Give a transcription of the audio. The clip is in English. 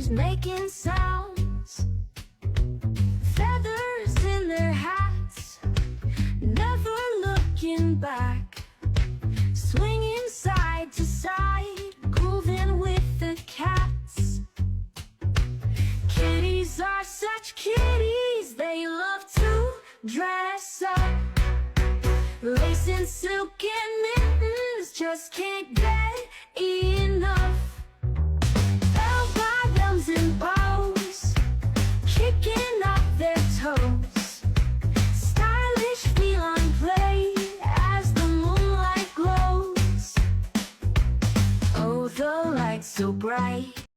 always making sounds. Feathers in their hats, never looking back. Swinging side to side, grooving with the cats. Kitties are such kitties, they love to dress up. Lace and silk and mittens, just can't get enough. Bell bottoms and bows, kicking up their toes. Stylish feline play as the moonlight glows. Oh, the lights so bright,